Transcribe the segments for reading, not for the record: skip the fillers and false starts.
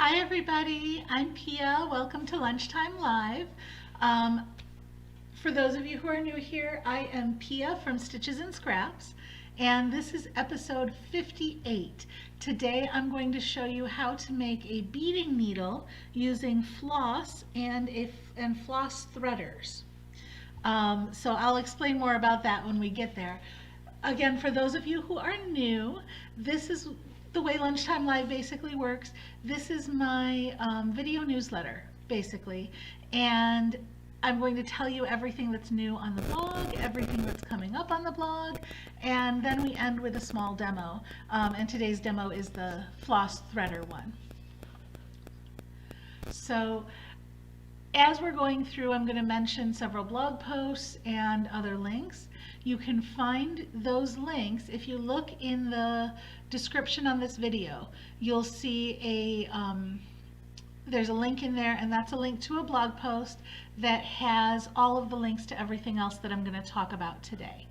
Hi everybody, I'm Pia. Welcome to Lunchtime Live. For those of you who are new here, I am Pia from Stitches and Scraps, and this is episode 58. Today I'm going to show you how to make a beading needle using floss and floss threaders. So I'll explain more about that when we get there. Again, for those of you who are new, this is the way Lunchtime Live basically works. This is my video newsletter, basically, and I'm going to tell you everything that's new on the blog, everything that's coming up on the blog, and then we end with a small demo. And today's demo is the floss threader one. So as we're going through, I'm going to mention several blog posts and other links. You can find those links if you look in the description on this video. You'll see there's a link in there, and that's a link to a blog post that has all of the links to everything else that I'm going to talk about today.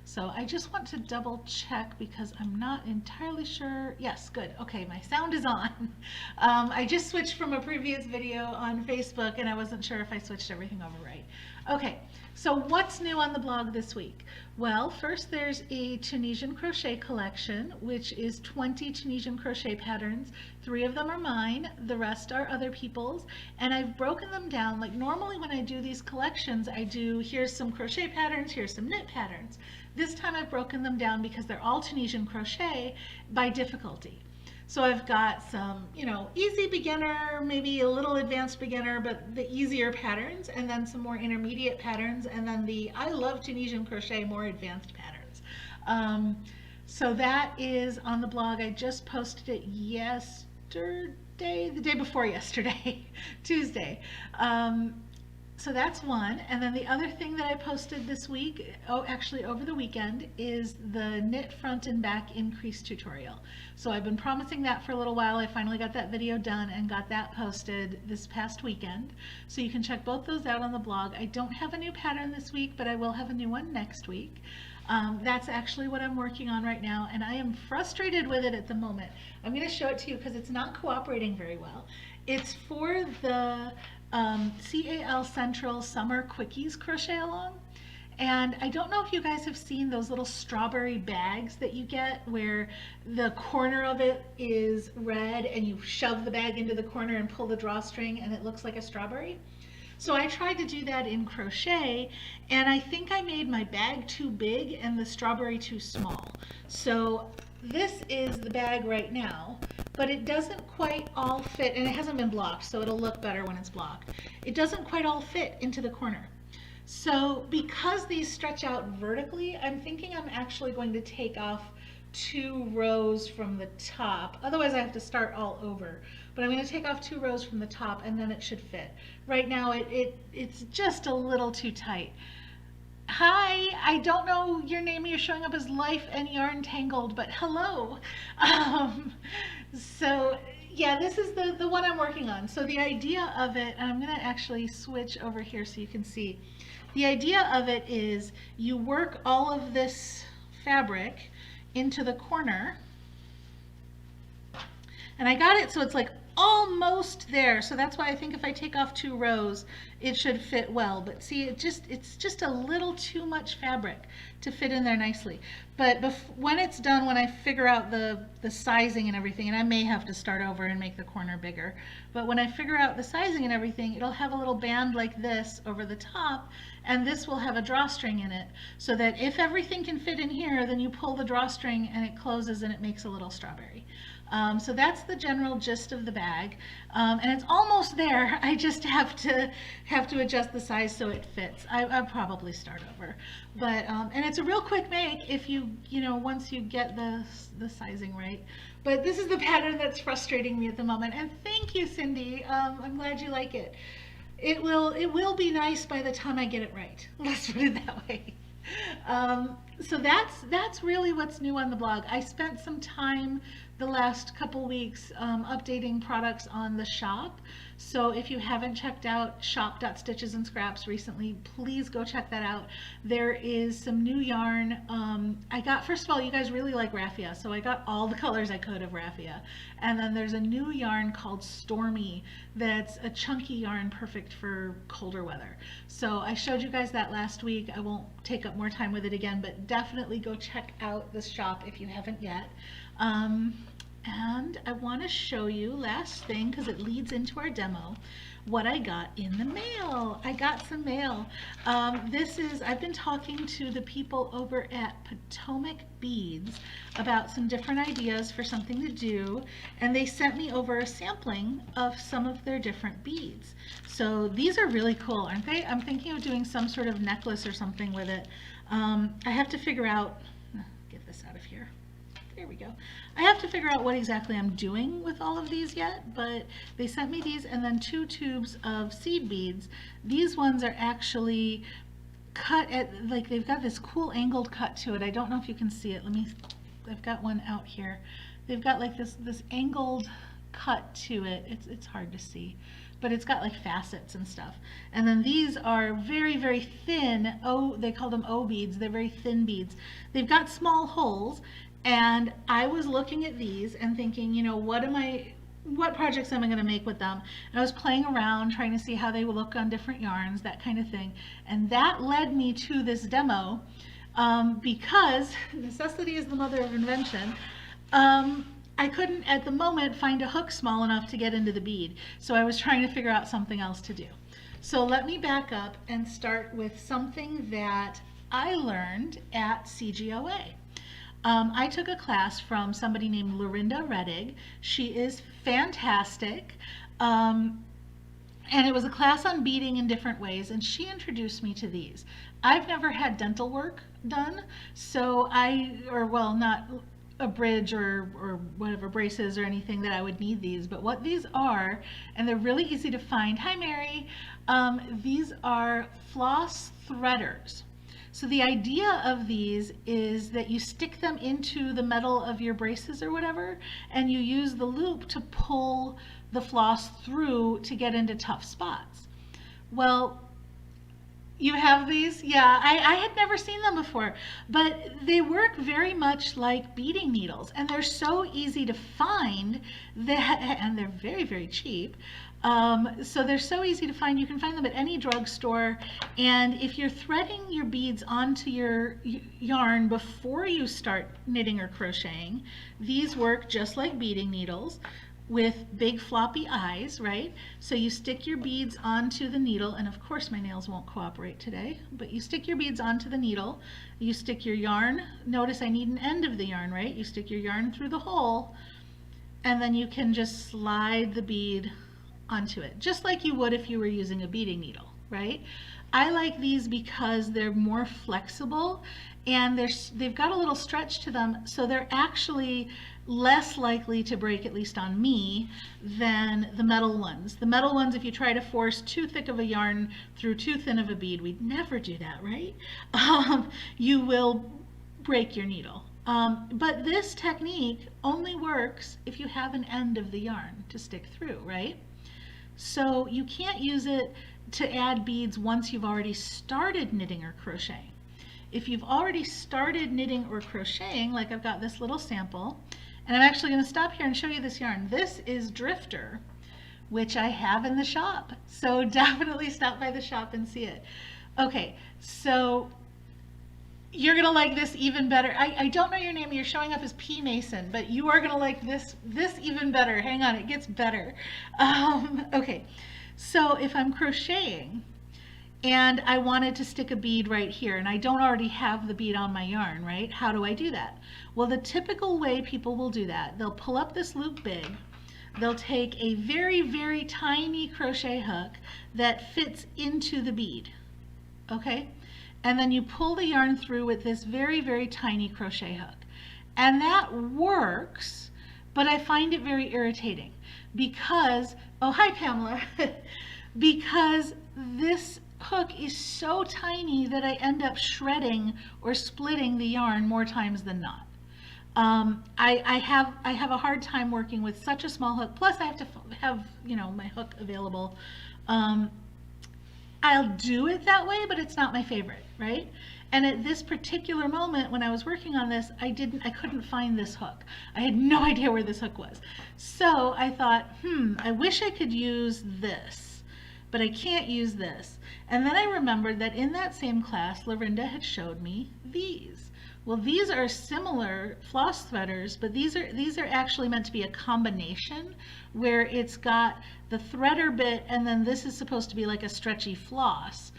So I just want to double check because I'm not entirely sure. Yes, good. Okay, my sound is on. I just switched from a previous video on Facebook and I wasn't sure if I switched everything over right. Okay, so what's new on the blog this week? Well, first there's a Tunisian crochet collection, which is 20 Tunisian crochet patterns. 3 of them are mine, the rest are other people's, and I've broken them down. Like normally when I do these collections, I do here's some crochet patterns, here's some knit patterns. This time I've broken them down because they're all Tunisian crochet by difficulty. So I've got some, easy beginner, maybe a little advanced beginner, but the easier patterns, and then some more intermediate patterns, and then the I love Tunisian crochet, more advanced patterns. So that is on the blog. I just posted it yesterday, the day before yesterday, Tuesday. So that's one, and then the other thing that I posted this week, actually over the weekend, is the knit front and back increase tutorial. So I've been promising that for a little while. I finally got that video done and got that posted this past weekend. So you can check both those out on the blog. I don't have a new pattern this week, but I will have a new one next week. That's actually what I'm working on right now, and I am frustrated with it at the moment. I'm going to show it to you because it's not cooperating very well. It's for the CAL Central Summer Quickies Crochet Along. And I don't know if you guys have seen those little strawberry bags that you get where the corner of it is red and you shove the bag into the corner and pull the drawstring and it looks like a strawberry. So I tried to do that in crochet, and I think I made my bag too big and the strawberry too small. So this is the bag right now, but it doesn't quite all fit, and it hasn't been blocked, so it'll look better when it's blocked. It doesn't quite all fit into the corner. So because these stretch out vertically, I'm thinking I'm actually going to take off 2 rows from the top. Otherwise I have to start all over. But I'm going to take off 2 rows from the top and then it should fit. Right now it's just a little too tight. Hi, I don't know your name. You're showing up as Life and Yarn Tangled, but hello. So yeah, this is the one I'm working on. So the idea of it, and I'm going to actually switch over here so you can see. The idea of it is you work all of this fabric into the corner, and I got it so it's like almost there, so that's why I think if I take off 2 rows it should fit well. But see, it's just a little too much fabric to fit in there nicely. But when it's done, when I figure out the sizing and everything, and I may have to start over and make the corner bigger, but when I figure out the sizing and everything, it'll have a little band like this over the top, and this will have a drawstring in it, so that if everything can fit in here, then you pull the drawstring and it closes and it makes a little strawberry. So that's the general gist of the bag, and it's almost there. I just have to adjust the size so it fits. I'll probably start over, but and it's a real quick make if once you get the sizing right. But this is the pattern that's frustrating me at the moment. And thank you, Cindy. I'm glad you like it. It will be nice by the time I get it right. Let's put it that way. So that's really what's new on the blog. I spent some time the last couple weeks updating products on the shop. So if you haven't checked out shop.stitches and scraps recently, please go check that out. There is some new yarn. I got, first of all, you guys really like raffia, so I got all the colors I could of raffia. And then there's a new yarn called Stormy that's a chunky yarn perfect for colder weather. So I showed you guys that last week. I won't take up more time with it again, but definitely go check out the shop if you haven't yet. And I want to show you, last thing, because it leads into our demo, what I got in the mail. I got some mail. I've been talking to the people over at Potomac Beads about some different ideas for something to do, and they sent me over a sampling of some of their different beads. So these are really cool, aren't they? I'm thinking of doing some sort of necklace or something with it. I have to figure out, get this out of here. There we go. I have to figure out what exactly I'm doing with all of these yet, but they sent me these and then 2 tubes of seed beads. These ones are actually cut at, like, they've got this cool angled cut to it. I don't know if you can see it. I've got one out here. They've got like this angled cut to it. It's hard to see, but it's got like facets and stuff. And then these are very, very thin, they call them O beads. They're very thin beads. They've got small holes. And I was looking at these and thinking, you know, what projects am I going to make with them? And I was playing around trying to see how they would look on different yarns, that kind of thing. And that led me to this demo because necessity is the mother of invention. I couldn't at the moment find a hook small enough to get into the bead. So I was trying to figure out something else to do. So let me back up and start with something that I learned at CGOA. I took a class from somebody named Lorinda Reddig. She is fantastic. And it was a class on beading in different ways, and she introduced me to these. I've never had dental work done, so not a bridge or whatever, braces or anything that I would need these, but what these are, and they're really easy to find. Hi, Mary. These are Floss Threaders. So the idea of these is that you stick them into the metal of your braces or whatever, and you use the loop to pull the floss through to get into tough spots. Well, you have these? Yeah, I had never seen them before, but they work very much like beading needles, and they're so easy to find, and they're very, very cheap. So they're so easy to find. You can find them at any drugstore, and if you're threading your beads onto your yarn before you start knitting or crocheting, these work just like beading needles with big floppy eyes, right? So you stick your beads onto the needle, and of course my nails won't cooperate today, but you stick your beads onto the needle, you stick your yarn, notice I need an end of the yarn, right? You stick your yarn through the hole, and then you can just slide the bead onto it, just like you would if you were using a beading needle, right? I like these because they're more flexible and they've got a little stretch to them, so they're actually less likely to break, at least on me, than the metal ones. The metal ones, if you try to force too thick of a yarn through too thin of a bead, we'd never do that, right? You will break your needle. But this technique only works if you have an end of the yarn to stick through, right? So you can't use it to add beads once you've already started knitting or crocheting. If you've already started knitting or crocheting, like I've got this little sample, and I'm actually going to stop here and show you this yarn. This is Drifter, which I have in the shop. So definitely stop by the shop and see it. Okay, so you're going to like this even better. I don't know your name. You're showing up as P. Mason, but you are going to like this even better. Hang on, it gets better. Okay, so if I'm crocheting and I wanted to stick a bead right here, and I don't already have the bead on my yarn, right? How do I do that? Well, the typical way people will do that, they'll pull up this loop big, they'll take a very, very tiny crochet hook that fits into the bead, okay? And then you pull the yarn through with this very, very tiny crochet hook. And that works, but I find it very irritating because, oh, hi, Pamela, because this hook is so tiny that I end up shredding or splitting the yarn more times than not. I have a hard time working with such a small hook. Plus, I have to have, you know, my hook available. I'll do it that way, but it's not my favorite, right? And at this particular moment when I was working on this, I couldn't find this hook. I had no idea where this hook was. So I thought, I wish I could use this, but I can't use this. And then I remembered that in that same class, Lorinda had showed me these. Well, these are similar floss threaders, but these are actually meant to be a combination where it's got the threader bit and then this is supposed to be like a stretchy floss.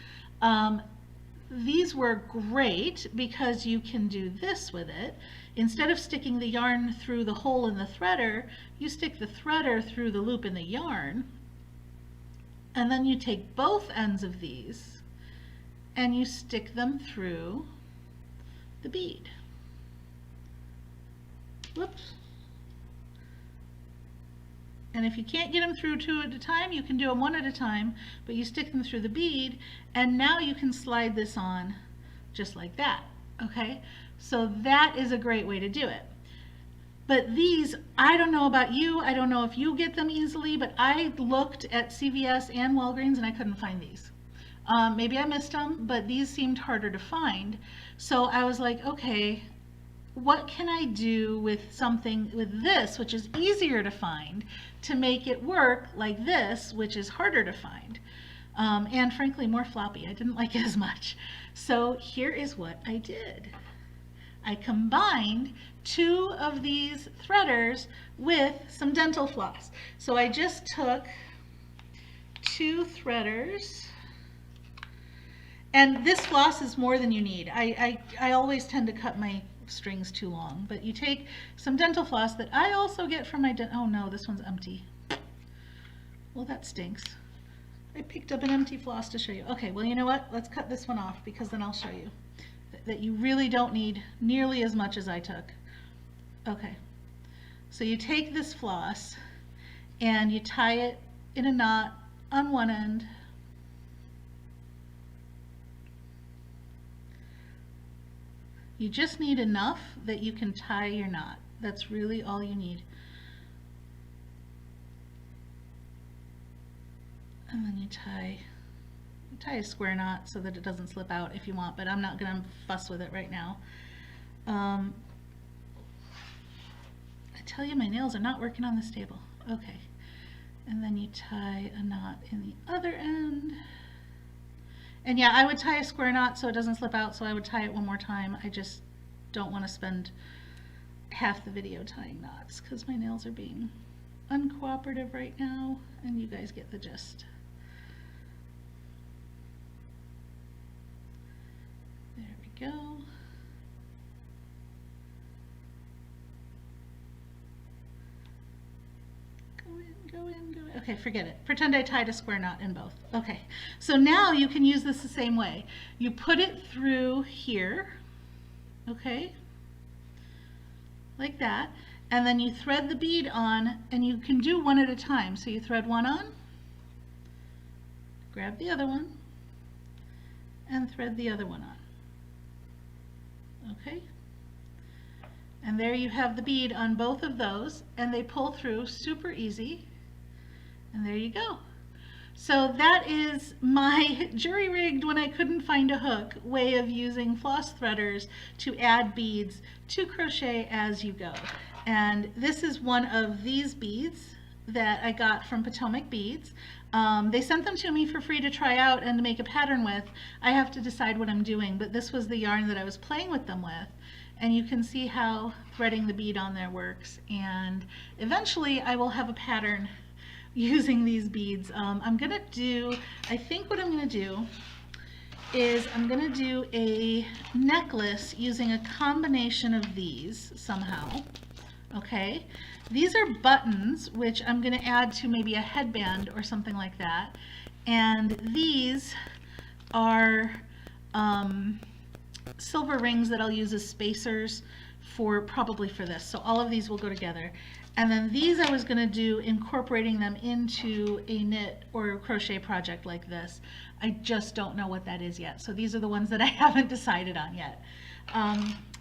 These were great because you can do this with it. Instead of sticking the yarn through the hole in the threader, you stick the threader through the loop in the yarn, and then you take both ends of these and you stick them through the bead. Whoops. And if you can't get them through two at a time, you can do them one at a time, but you stick them through the bead, and now you can slide this on just like that, okay? So that is a great way to do it. But these, I don't know about you, I don't know if you get them easily, but I looked at CVS and Walgreens and I couldn't find these. Maybe I missed them, but these seemed harder to find. So I was like, okay, what can I do with something with this, which is easier to find, to make it work like this, which is harder to find, and frankly more floppy. I didn't like it as much. So here is what I did. I combined two of these threaders with some dental floss. So I just took two threaders, and this floss is more than you need. I always tend to cut my strings too long, but you take some dental floss that I also get from my oh no, this one's empty. Well, that stinks. I picked up an empty floss to show you. Okay, well, you know what? Let's cut this one off because then I'll show you that you really don't need nearly as much as I took. Okay, so you take this floss and you tie it in a knot on one end. You just need enough that you can tie your knot. That's really all you need. And then you tie a square knot so that it doesn't slip out if you want, but I'm not going to fuss with it right now. I tell you, my nails are not working on this table. Okay. And then you tie a knot in the other end. And yeah, I would tie a square knot so it doesn't slip out, so I would tie it one more time. I just don't want to spend half the video tying knots because my nails are being uncooperative right now, and you guys get the gist. There we go. Go in. Okay, forget it. Pretend I tied a square knot in both. Okay, so now you can use this the same way. You put it through here, okay, like that, and then you thread the bead on, and you can do one at a time. So you thread one on, grab the other one, and thread the other one on. Okay? And there you have the bead on both of those, and they pull through super easy. And there you go. So that is my jury-rigged when I couldn't find a hook way of using floss threaders to add beads to crochet as you go. And this is one of these beads that I got from Potomac Beads. They sent them to me for free to try out and to make a pattern with. I have to decide what I'm doing, but this was the yarn that I was playing with them with. And you can see how threading the bead on there works. And eventually I will have a pattern using these beads. I think what I'm gonna do is I'm gonna do a necklace using a combination of these somehow. Okay, these are buttons which I'm gonna add to maybe a headband or something like that, and these are silver rings that I'll use as spacers probably for this. So all of these will go together. And then these I was going to do incorporating them into a knit or a crochet project like this. I just don't know what that is yet. So these are the ones that I haven't decided on yet.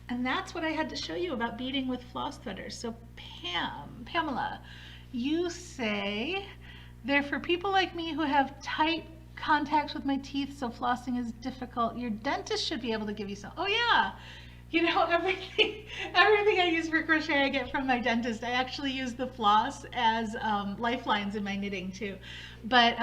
And that's what I had to show you about beading with floss threaders. So Pamela, you say, they're for people like me who have tight contacts with my teeth, so flossing is difficult. Your dentist should be able to give you some. Oh yeah, you know, everything I use for crochet I get from my dentist. I actually use the floss as lifelines in my knitting too. But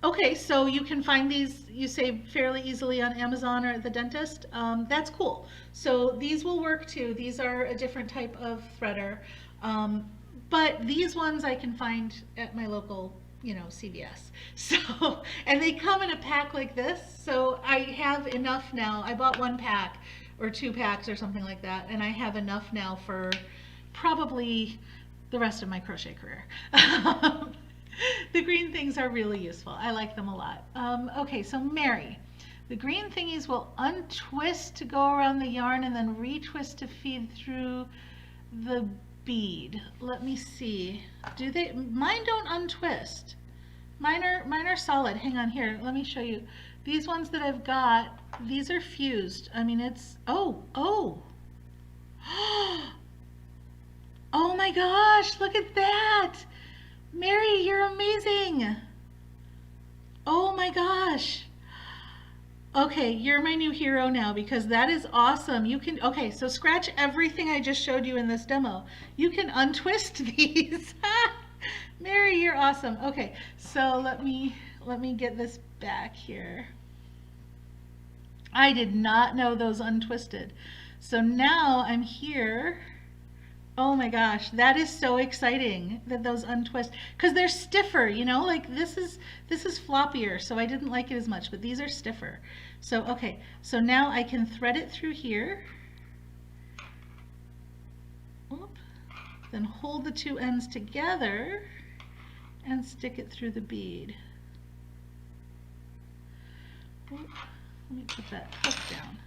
okay, so you can find these, you say, fairly easily on Amazon or at the dentist. That's cool. So these will work too. These are a different type of threader. But these ones I can find at my local, you know, CVS. So, and they come in a pack like this. So I have enough now. I bought 1 pack or 2 packs or something like that. And I have enough now for probably the rest of my crochet career. The green things are really useful. I like them a lot. Okay, so Mary, the green thingies will untwist to go around the yarn and then retwist to feed through the bead. Let me see. Do they? Mine don't untwist. Mine are solid. Hang on here. Let me show you. These ones that I've got, these are fused. I mean, it's, oh. Oh my gosh, look at that. Mary, you're amazing. Oh my gosh. Okay, you're my new hero now because that is awesome. You can, okay, so scratch everything I just showed you in this demo. You can untwist these. Mary, you're awesome. Okay, so let me get this back here. I did not know those untwisted. So now I'm here. Oh my gosh, that is so exciting that those untwist, because they're stiffer, you know, like this is floppier, so I didn't like it as much, but these are stiffer. So okay, so now I can thread it through here. Oop. Then hold the 2 ends together and stick it through the bead. Oop. Let me put that hook down.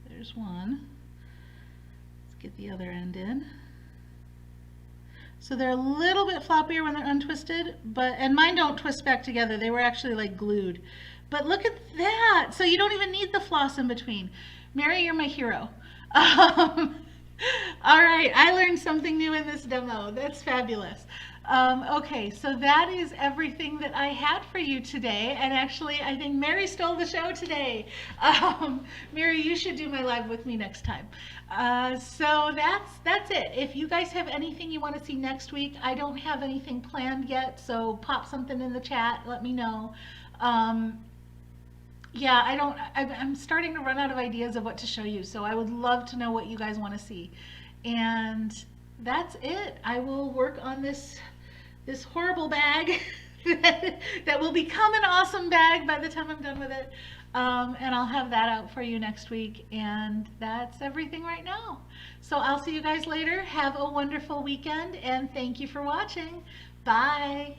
There's one. Let's get the other end in. So they're a little bit floppier when they're untwisted, and mine don't twist back together. They were actually like glued. But look at that. So you don't even need the floss in between. Mary, you're my hero. All right, I learned something new in this demo. That's fabulous. Okay, so that is everything that I had for you today, and actually I think Mary stole the show today. Mary, you should do my live with me next time. So that's it. If you guys have anything you want to see next week, I don't have anything planned yet, so pop something in the chat, let me know. Yeah, I'm starting to run out of ideas of what to show you, so I would love to know what you guys want to see. And that's it. I will work on this horrible bag that will become an awesome bag by the time I'm done with it. And I'll have that out for you next week. And that's everything right now. So I'll see you guys later. Have a wonderful weekend, and thank you for watching. Bye.